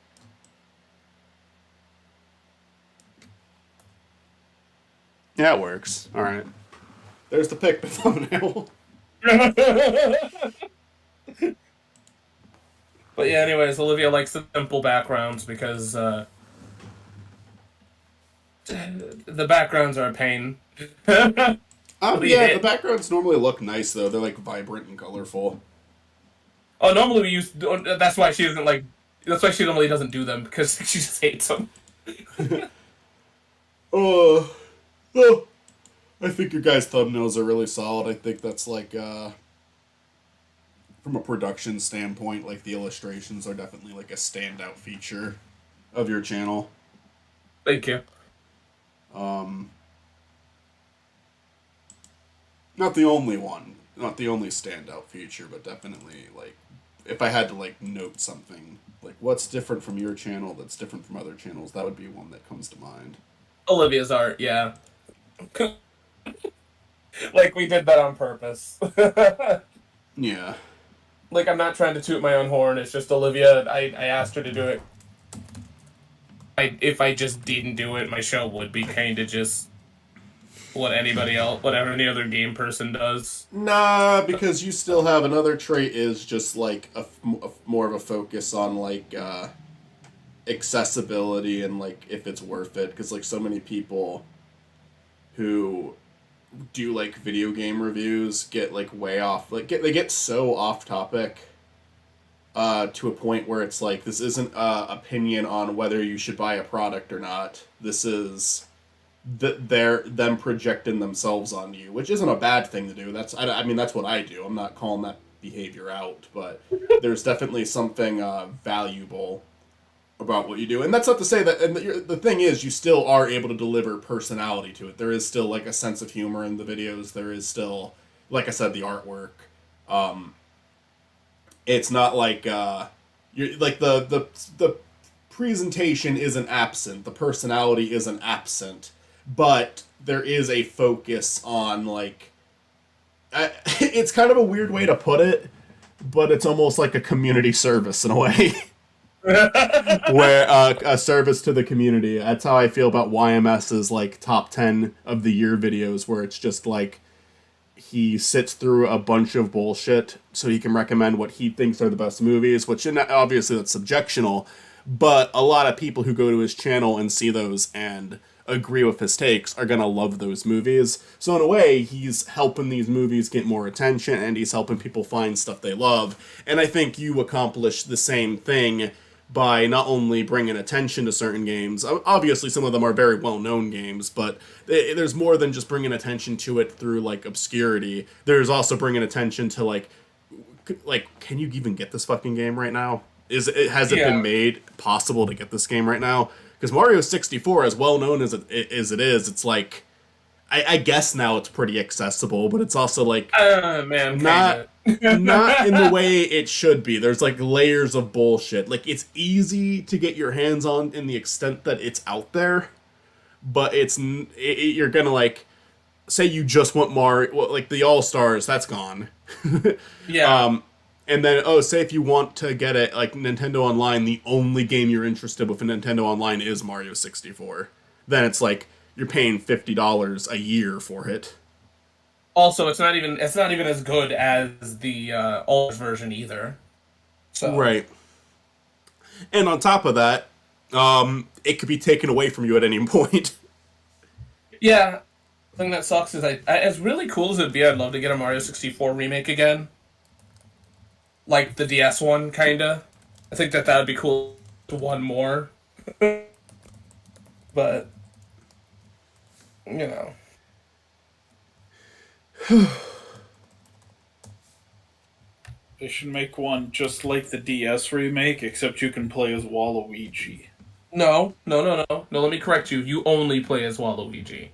yeah, it works. All right. There's the pick thumbnail. But yeah, anyways, Olivia likes the simple backgrounds because the backgrounds are a pain. Yeah, it. the backgrounds normally look nice though. They're like vibrant and colorful. Oh, normally we use. That's why she doesn't like. That's why she normally doesn't do them because she just hates them. Oh, I think your guys' thumbnails are really solid. I think that's like, from a production standpoint, like the illustrations are definitely like a standout feature of your channel. Thank you. Not the only one, not the only standout feature, but definitely like, if I had to like note something, like what's different from your channel that's different from other channels, that would be one that comes to mind. Olivia's art, yeah. Like we did that on purpose. Yeah. Like I'm not trying to toot my own horn. It's just Olivia. I asked her to do it. If I just didn't do it, my show would be kind of just what anybody else, whatever any other game person does. Nah, because you still have another trait is just like a more of a focus on like accessibility and like if it's worth it, because like so many people who do like video game reviews get like way off, like they get so off topic to a point where it's like, this isn't opinion on whether you should buy a product or not. This is them projecting themselves on you, which isn't a bad thing to do. I mean that's what I do. I'm not calling that behavior out, but there's definitely something valuable about what you do. And that's not to say that, and the thing is, you still are able to deliver personality to it. There is still like a sense of humor in the videos. There is still, like I said, the artwork. It's not like you're like the presentation isn't absent, the personality isn't absent, but there is a focus on like it's kind of a weird way to put it, but it's almost like a community service in a way. Where a service to the community. That's how I feel about YMS's like top 10 of the year videos, where it's just like he sits through a bunch of bullshit so he can recommend what he thinks are the best movies, which obviously that's subjectional, but a lot of people who go to his channel and see those and agree with his takes are gonna love those movies. So in a way, he's helping these movies get more attention, and he's helping people find stuff they love. And I think you accomplish the same thing by not only bringing attention to certain games. Obviously, some of them are very well-known games, but there's more than just bringing attention to it through, like, obscurity. There's also bringing attention to, like, can you even get this fucking game right now? Has it been made possible to get this game right now? Because Mario 64, as well-known as it is, it's like, I guess now it's pretty accessible, but it's also like not in the way it should be. There's like layers of bullshit. Like it's easy to get your hands on in the extent that it's out there, but you're gonna like say you just want Mario, like the All-Stars, that's gone. Yeah. And then say if you want to get it like Nintendo Online, the only game you're interested with in Nintendo Online is Mario 64. Then it's like you're paying $50 a year for it. Also, it's not even as good as the old version either. So. Right. And on top of that, it could be taken away from you at any point. Yeah. The thing that sucks is as really cool as it'd be, I'd love to get a Mario 64 remake again. Like the DS one, kinda. I think that would be cool. One more. But you know. They should make one just like the DS remake, except you can play as Waluigi. No. Let me correct you. You only play as Waluigi.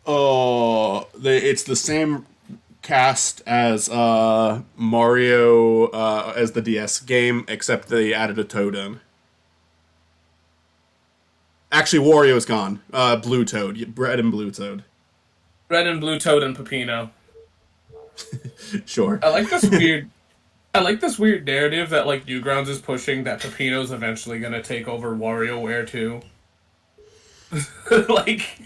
Oh, it's the same cast as Mario as the DS game, except they added a Toad in. Actually, Wario's gone. Blue Toad, Red and Blue Toad. Red and Blue Toad and Peppino. Sure. I like this weird narrative that like Newgrounds is pushing that Peppino's eventually gonna take over WarioWare too. Like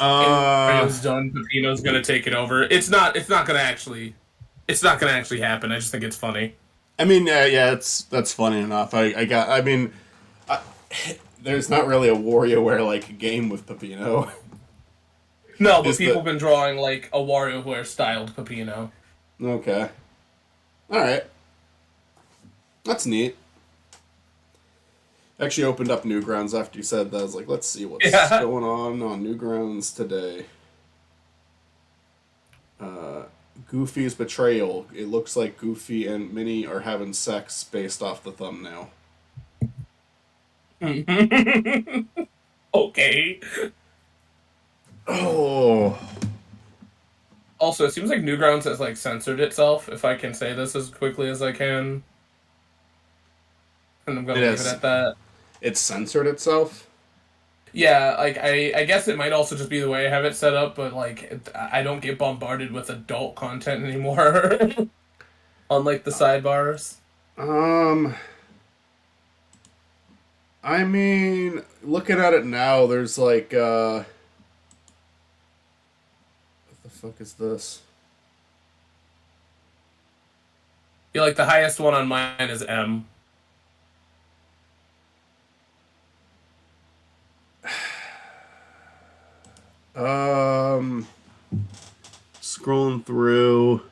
Mario's done, Peppino's gonna take it over. It's not gonna actually happen. I just think it's funny. I mean, yeah, that's funny enough. There's not really a WarioWare like game with Peppino. No, but people have been drawing like a WarioWare styled Peppino. Okay. Alright. That's neat. Actually opened up Newgrounds after you said that. I was like, let's see what's going on Newgrounds today. Goofy's betrayal. It looks like Goofy and Minnie are having sex based off the thumbnail. Okay. Oh. Also, it seems like Newgrounds has like censored itself, if I can say this as quickly as I can. And I'm gonna leave it at that. It's censored itself? Yeah, like I guess it might also just be the way I have it set up, but like I don't get bombarded with adult content anymore. Unlike the sidebars. I mean, looking at it now, there's like what the fuck is this? Yeah, like the highest one on mine is M. Scrolling through.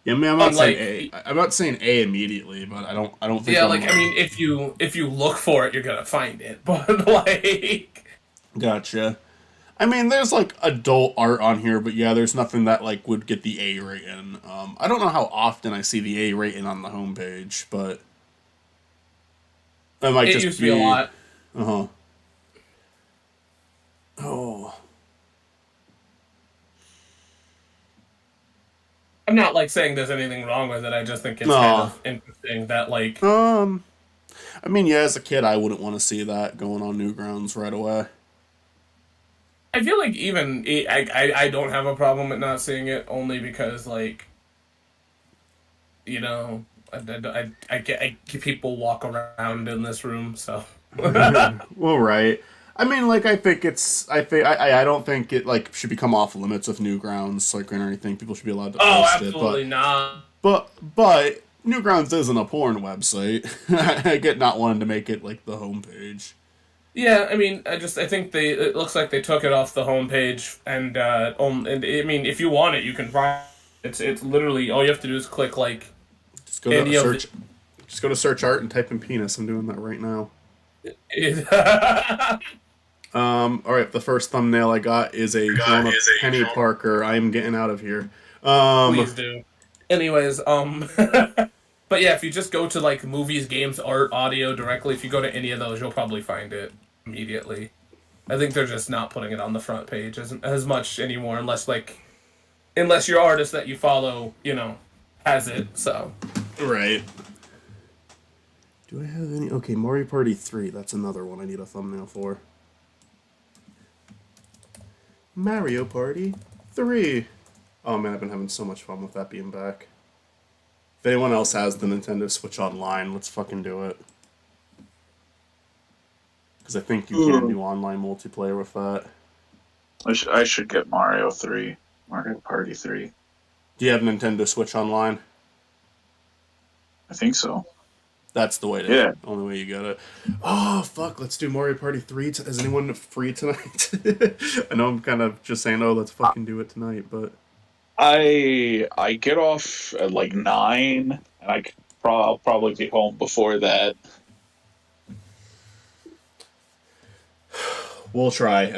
Yeah, I mean, I'm not saying A immediately, but I don't think. Yeah, I mean, if you look for it, you're gonna find it. But like, gotcha. I mean, there's like adult art on here, but yeah, there's nothing that like would get the A rating. I don't know how often I see the A rating on the homepage, but it might just used to be a lot. Oh. I'm not like saying there's anything wrong with it. I just think it's kind of interesting that like. I mean, yeah, as a kid, I wouldn't want to see that going on Newgrounds right away. I feel like even I don't have a problem with not seeing it only because like, you know, I get people walk around in this room, so. Well, right. I mean, like, I don't think it like should become off limits of Newgrounds, like, or anything. People should be allowed to post it. Absolutely not. But Newgrounds isn't a porn website. I get not wanting to make it like the homepage. Yeah, I mean, I think it looks like they took it off the homepage, and I mean, if you want it, you can find it. It's literally all you have to do is click like. Just go to search. Just go to search art and type in penis. I'm doing that right now. All right. The first thumbnail I got is a grown-up Penny Parker. I am getting out of here. Please do. Anyways, but yeah, if you just go to like movies, games, art, audio directly, if you go to any of those, you'll probably find it immediately. I think they're just not putting it on the front page as much anymore, unless your artist that you follow, you know, has it. So. Right. Do I have any? Okay, Mario Party 3. That's another one I need a thumbnail for. Mario Party 3. Oh man, I've been having so much fun with that being back. If anyone else has the Nintendo Switch Online, let's fucking do it. Because I think you can do online multiplayer with that. I should get Mario 3. Mario Party 3. Do you have Nintendo Switch Online? I think so. That's the way to. Yeah. Only way you got it. Oh fuck! Let's do Mario Party 3. Is anyone free tonight? I know I'm kind of just saying, oh, let's fucking do it tonight, but I get off at like 9, and I'll probably be home before that. We'll try.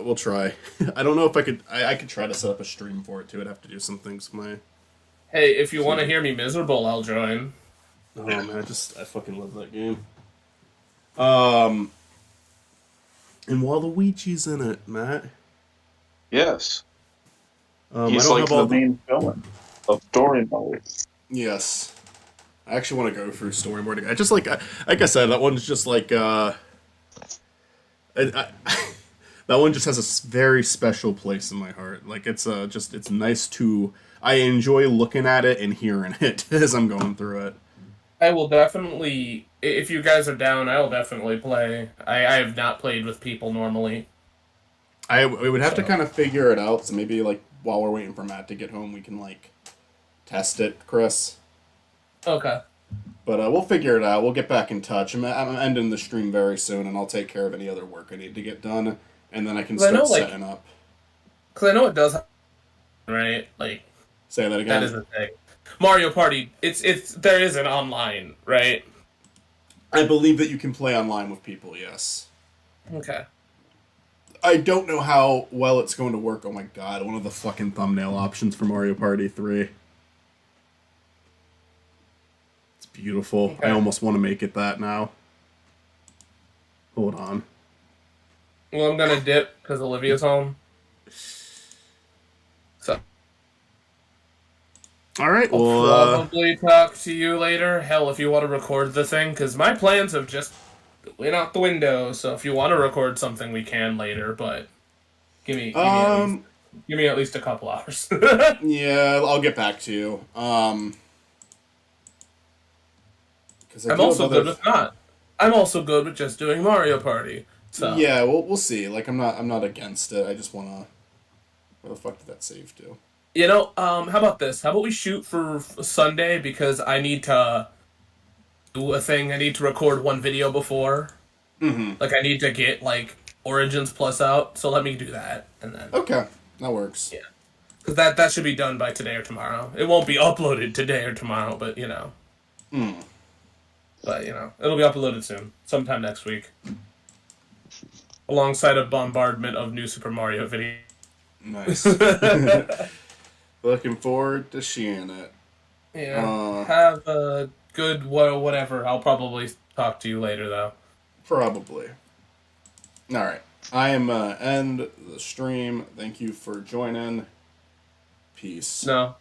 We'll try. I don't know if I could. I could try to set up a stream for it too. I'd have to do some things. Hey, if you want to hear me miserable, I'll join. Oh man, I fucking love that game. And Waluigi's in it, Matt. Yes. I He's don't like have all the main villain of Story Mode. Yes. I actually want to go through storyboarding. I just like I said, that one's just like that one just has a very special place in my heart. Like it's nice to. I enjoy looking at it and hearing it as I'm going through it. I will definitely, if you guys are down, I will definitely play. I have not played with people normally. We would have to kind of figure it out. So maybe like while we're waiting for Matt to get home, we can like test it, Chris. Okay. But we'll figure it out. We'll get back in touch. I'm ending the stream very soon, and I'll take care of any other work I need to get done, and then I can start setting up. Because I know it does, right? Like, say that again. That is the thing. Mario Party. There is an online, right? I believe that you can play online with people. Yes. Okay. I don't know how well it's going to work. Oh my god! One of the fucking thumbnail options for Mario Party 3. Beautiful. Okay. I almost want to make it that now. Hold on. Well, I'm gonna dip because Olivia's home. So. Alright, well... I'll probably talk to you later. Hell, if you want to record the thing, because my plans have just went out the window, so if you want to record something, we can later, but give me at least a couple hours. Yeah, I'll get back to you. I'm also good with not. I'm also good with just doing Mario Party. So yeah, we'll see. Like I'm not against it. I just wanna. Where the fuck did that save to? You know, how about this? How about we shoot for Sunday because I need to do a thing. I need to record one video before. Mm-hmm. Like I need to get like Origins Plus out. So let me do that and then. Okay, that works. Yeah, because that should be done by today or tomorrow. It won't be uploaded today or tomorrow, but you know. Hmm. But, you know, it'll be uploaded soon. Sometime next week. Alongside a bombardment of new Super Mario videos. Nice. Looking forward to seeing it. Yeah. Have a good whatever. I'll probably talk to you later, though. Probably. Alright. I am end the stream. Thank you for joining. Peace. No.